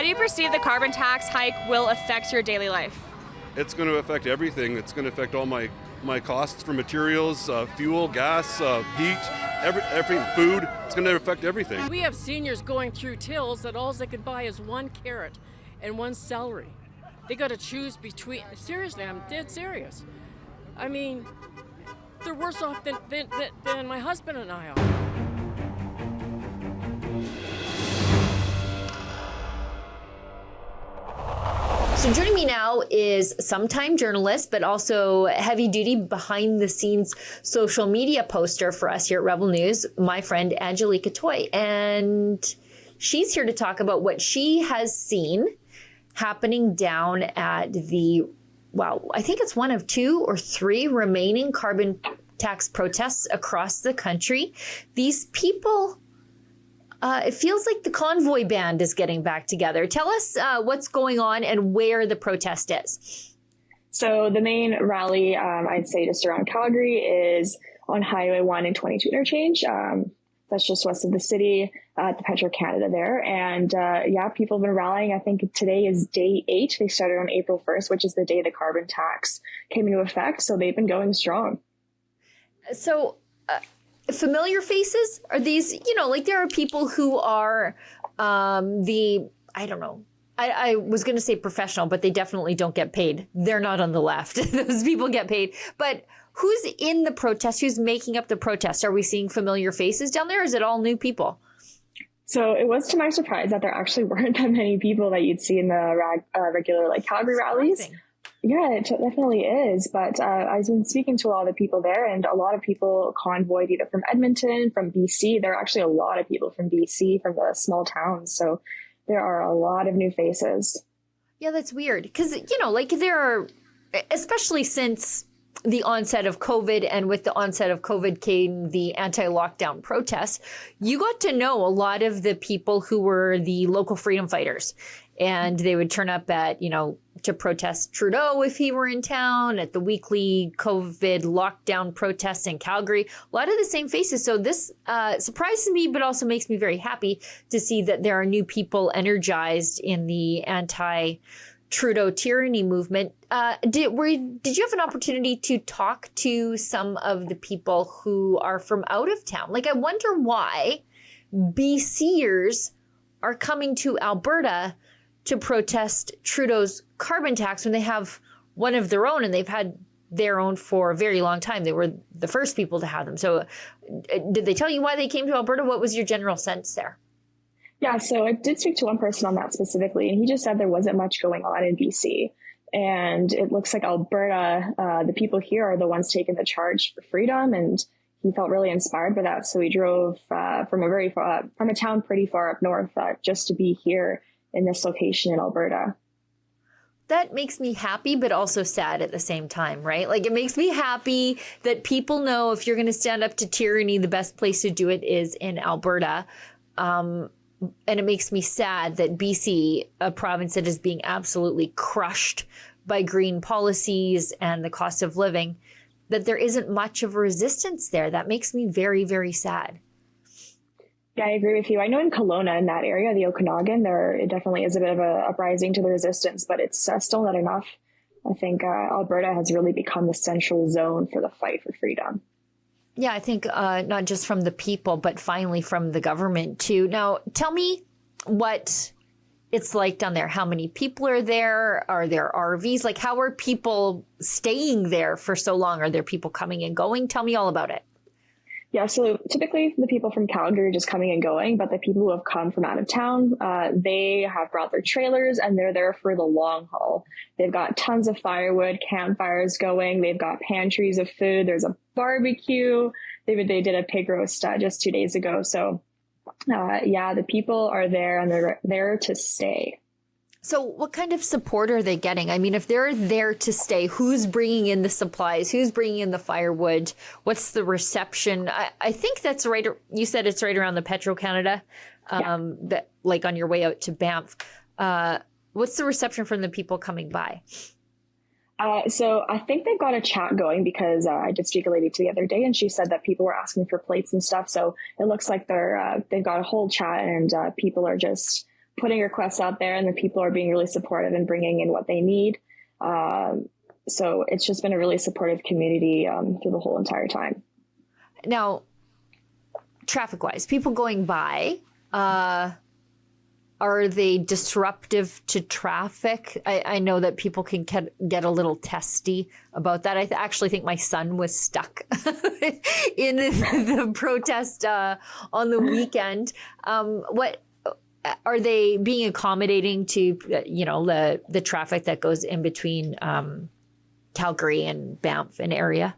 do you perceive the carbon tax hike will affect your daily life? It's going to affect everything. It's going to affect all my costs for materials, fuel, gas, heat, everything, food. It's going to affect everything. We have seniors going through tills that all they could buy is one carrot and one celery. They got to choose between. Seriously, I'm dead serious. I mean, they're worse off than my husband and I are. So joining me now is sometime journalist, but also heavy-duty behind-the-scenes social media poster for us here at Rebel News, my friend Angelica Toy. And she's here to talk about what she has seen happening down at the, well, I think it's one of 2 or 3 remaining carbon tax protests across the country. These people... it feels like the convoy band is getting back together. Tell us what's going on and where the protest is. So the main rally, I'd say just around Calgary, is on Highway 1 and 22 interchange. That's just west of the city at the Petro-Canada there. And people have been rallying. I think today is day 8. They started on April 1st, which is the day the carbon tax came into effect. So they've been going strong. So... familiar faces? Are these, like there are people who are I don't know. I was going to say professional, but they definitely don't get paid. They're not on the left. Those people get paid. But who's in the protest? Who's making up the protest? Are we seeing familiar faces down there? Or is it all new people? So it was to my surprise that there actually weren't that many people that you'd see in the regular Calgary rallies. Yeah, it definitely is. But I've been speaking to a lot of the people there, and a lot of people convoyed either from Edmonton, from BC. There are actually a lot of people from BC, from the small towns. So there are a lot of new faces. Yeah, that's weird. Because, there are, especially since the onset of COVID, and with the onset of COVID came the anti-lockdown protests, you got to know a lot of the people who were the local freedom fighters. And they would turn up at, to protest Trudeau if he were in town, at the weekly COVID lockdown protests in Calgary. A lot of the same faces. So this surprises me, but also makes me very happy to see that there are new people energized in the anti-Trudeau tyranny movement. Did you have an opportunity to talk to some of the people who are from out of town? I wonder why BCers are coming to Alberta to protest Trudeau's carbon tax when they have one of their own, and they've had their own for a very long time. They were the first people to have them. So did they tell you why they came to Alberta? What was your general sense there? Yeah, so I did speak to one person on that specifically, and he just said there wasn't much going on in BC. And it looks like Alberta, the people here are the ones taking the charge for freedom, and he felt really inspired by that. So he drove from a town pretty far up north just to be here in this location in Alberta. That makes me happy, but also sad at the same time, right? It makes me happy that people know if you're going to stand up to tyranny, the best place to do it is in Alberta. And it makes me sad that BC, a province that is being absolutely crushed by green policies and the cost of living, that there isn't much of a resistance there. That makes me very, very sad. Yeah, I agree with you. I know in Kelowna, in that area, the Okanagan, it definitely is a bit of a uprising to the resistance, but it's still not enough. I think Alberta has really become the central zone for the fight for freedom. Yeah, I think not just from the people, but finally from the government too. Now, tell me what it's like down there. How many people are there? Are there RVs? How are people staying there for so long? Are there people coming and going? Tell me all about it. Yeah, so typically the people from Calgary are just coming and going, but the people who have come from out of town, they have brought their trailers and they're there for the long haul. They've got tons of firewood, campfires going. They've got pantries of food. There's a barbecue. They did a pig roast just 2 days ago. So, the people are there and they're there to stay. So what kind of support are they getting? I mean, if they're there to stay, who's bringing in the supplies? Who's bringing in the firewood? What's the reception? I think that's right. You said it's right around the Petro-Canada, that on your way out to Banff. What's the reception from the people coming by? So I think they've got a chat going because I did speak to a lady the other day and she said that people were asking for plates and stuff. So it looks like they've got a whole chat and people are just putting requests out there, and the people are being really supportive and bringing in what they need. So it's just been a really supportive community through the whole entire time. Now, traffic-wise, people going by, are they disruptive to traffic? I know that people can get a little testy about that. I actually think my son was stuck in the protest on the weekend. What are they being accommodating to, the traffic that goes in between Calgary and Banff and area?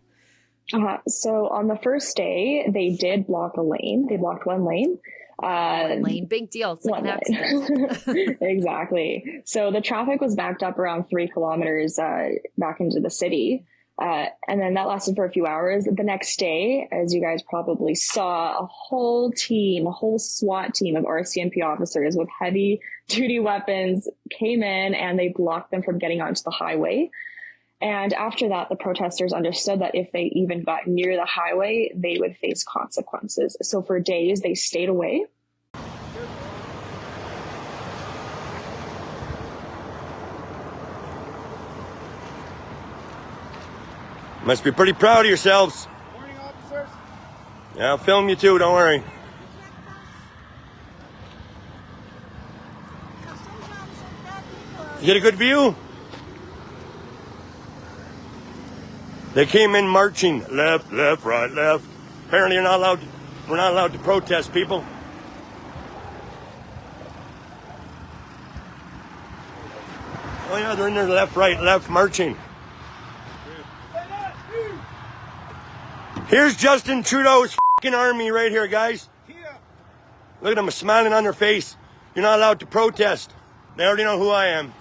So on the first day, they did block a lane. They blocked one lane. Lane, big deal. It's like an accident. Exactly. So the traffic was backed up around 3 kilometers back into the city. And then that lasted for a few hours. The next day, as you guys probably saw, a whole SWAT team of RCMP officers with heavy duty weapons came in and they blocked them from getting onto the highway. And after that, the protesters understood that if they even got near the highway, they would face consequences. So for days, they stayed away. Must be pretty proud of yourselves. Morning, officers. Yeah, I'll film you too, don't worry. You get a good view? They came in marching, left, left, right, left. Apparently we're not allowed to protest, people. Oh yeah, they're in there left, right, left, marching. Here's Justin Trudeau's f***ing army right here, guys. Look at them smiling on their face. You're not allowed to protest. They already know who I am.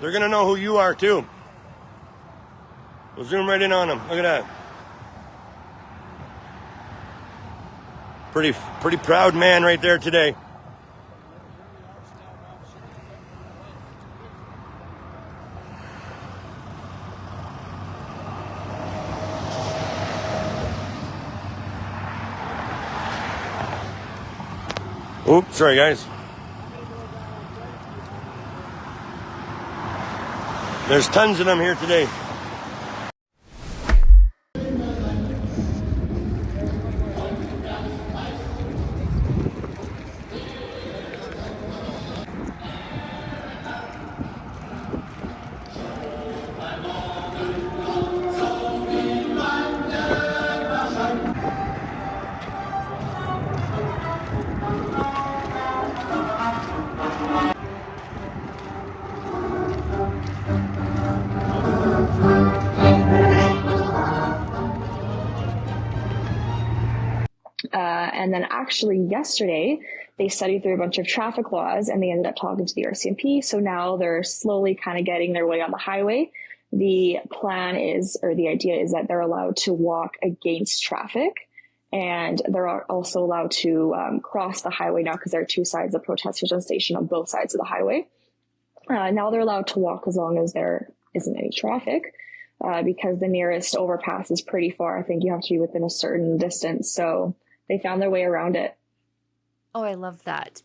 They're gonna know who you are too. We'll zoom right in on them. Look at that. Pretty proud man right there today. Oops, sorry guys. There's tons of them here today. And then actually yesterday, they studied through a bunch of traffic laws and they ended up talking to the RCMP. So now they're slowly kind of getting their way on the highway. The plan is, or the idea is that they're allowed to walk against traffic, and they're also allowed to cross the highway now because there are 2 sides of protesters on station on both sides of the highway. Now they're allowed to walk as long as there isn't any traffic. Because the nearest overpass is pretty far. I think you have to be within a certain distance. So they found their way around it. Oh, I love that.